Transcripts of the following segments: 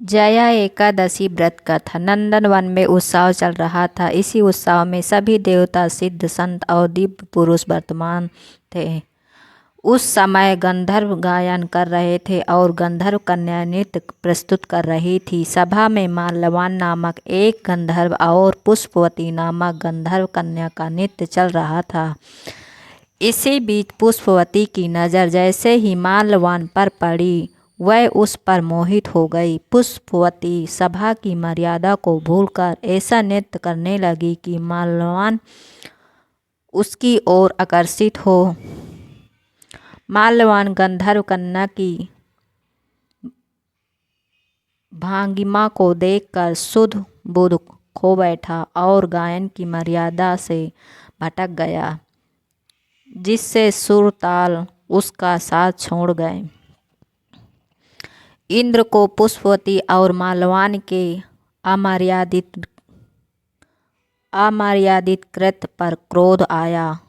जया एकादशी व्रत का था। नंदनवन में उत्सव चल रहा था। इसी उत्सव में सभी देवता, सिद्ध, संत और दिव्य पुरुष वर्तमान थे। उस समय गंधर्व गायन कर रहे थे और गंधर्व कन्या नृत्य प्रस्तुत कर रही थी। सभा में माल्यवान नामक एक गंधर्व और पुष्पवती नामक गंधर्व कन्या का नृत्य चल रहा था। इसी बीच पुष्पवती की नज़र जैसे ही माल्यवान पर पड़ी, वह उस पर मोहित हो गई। पुष्पवती सभा की मर्यादा को भूलकर ऐसा नृत्य करने लगी कि माल्यवान उसकी ओर आकर्षित हो। माल्यवान गंधर्व कन्या की भंगिमा को देखकर शुद्ध बुद्ध खो बैठा और गायन की मर्यादा से भटक गया, जिससे सुर ताल उसका साथ छोड़ गए। इंद्र को पुष्पवती और माल्यवान के अमर्यादित कृत्य पर क्रोध आया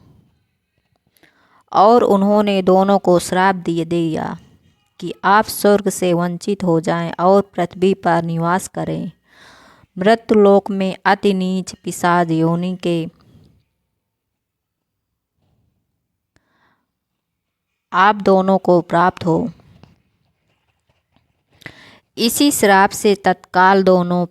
और उन्होंने दोनों को श्राप दे दिया कि आप स्वर्ग से वंचित हो जाएं और पृथ्वी पर निवास करें। मृत्युलोक में अति नीच पिशाच योनि के आप दोनों को प्राप्त हो। इसी श्राप से तत्काल दोनों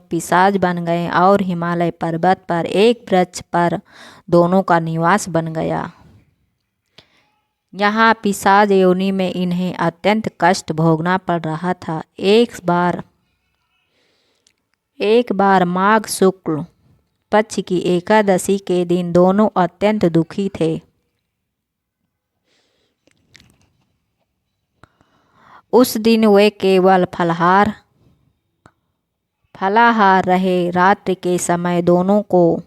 पिशाच बन गए और हिमालय पर्वत पर एक वृक्ष पर दोनों का निवास बन गया। यहाँ पिशाच योनि में इन्हें अत्यंत कष्ट भोगना पड़ रहा था। एक बार माघ शुक्ल पक्ष की एकादशी के दिन दोनों अत्यंत दुखी थे। उस दिन वे केवल फलाहार रहे। रात्रि के समय दोनों को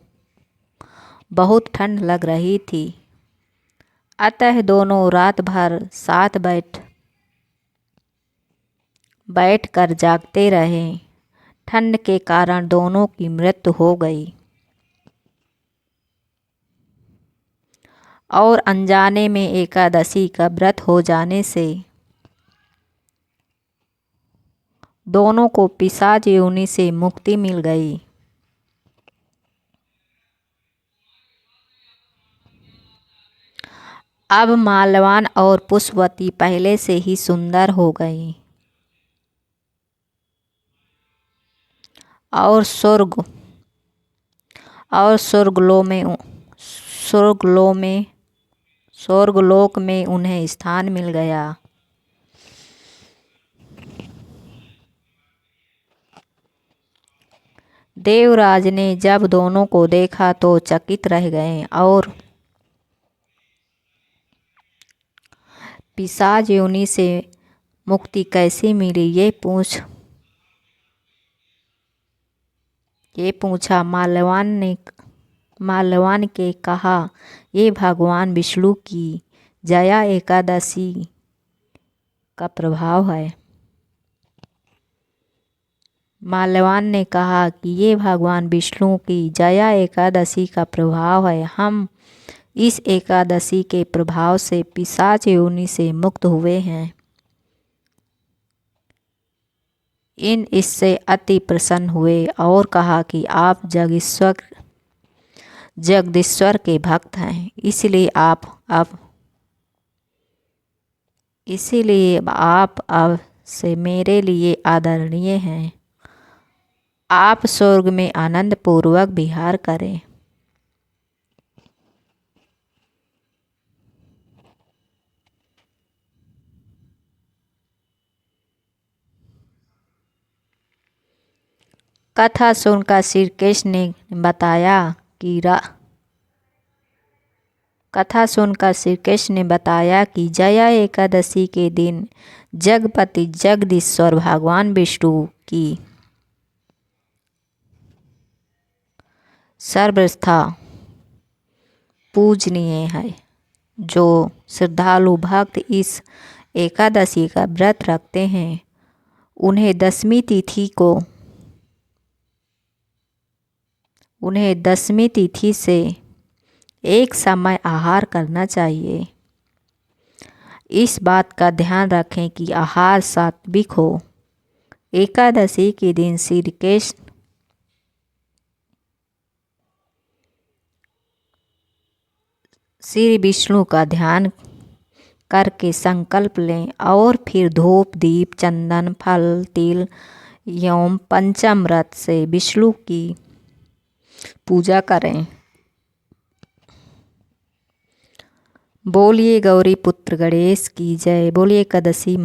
बहुत ठंड लग रही थी, अतः दोनों रात भर साथ बैठ कर जागते रहे। ठंड के कारण दोनों की मृत्यु हो गई और अनजाने में एकादशी का व्रत हो जाने से दोनों को पिशाच योनि से मुक्ति मिल गई। अब माल्यवान और पुष्पवती पहले से ही सुंदर हो गई और स्वर्गलोक में उन्हें स्थान मिल गया। देवराज ने जब दोनों को देखा तो चकित रह गए और पिशाच योनि से मुक्ति कैसे मिली ये पूछा। माल्यवान के कहा, ये भगवान विष्णु की जया एकादशी का प्रभाव है। माल्यवान ने कहा कि ये भगवान विष्णु की जया एकादशी का प्रभाव है। हम इस एकादशी के प्रभाव से पिशाच योनि से मुक्त हुए हैं। इससे अति प्रसन्न हुए और कहा कि आप जगदीश्वर के भक्त हैं, इसलिए आप अब से मेरे लिए आदरणीय हैं। आप स्वर्ग में आनंद पूर्वक विहार करें। कथा सुनकर श्री कृष्ण ने बताया कि जया एकादशी के दिन जगपति जगदीश्वर भगवान विष्णु की सर्वथा पूजनीय है। जो श्रद्धालु भक्त इस एकादशी का व्रत रखते हैं, उन्हें दसवीं तिथि से एक समय आहार करना चाहिए। इस बात का ध्यान रखें कि आहार सात्विक हो। एकादशी के दिन श्री विष्णु का ध्यान करके संकल्प लें और फिर धूप दीप चंदन फल तिल एवं पंचामृत से विष्णु की पूजा करें। बोलिए गौरी पुत्र गणेश की जय। बोलिए एकादशी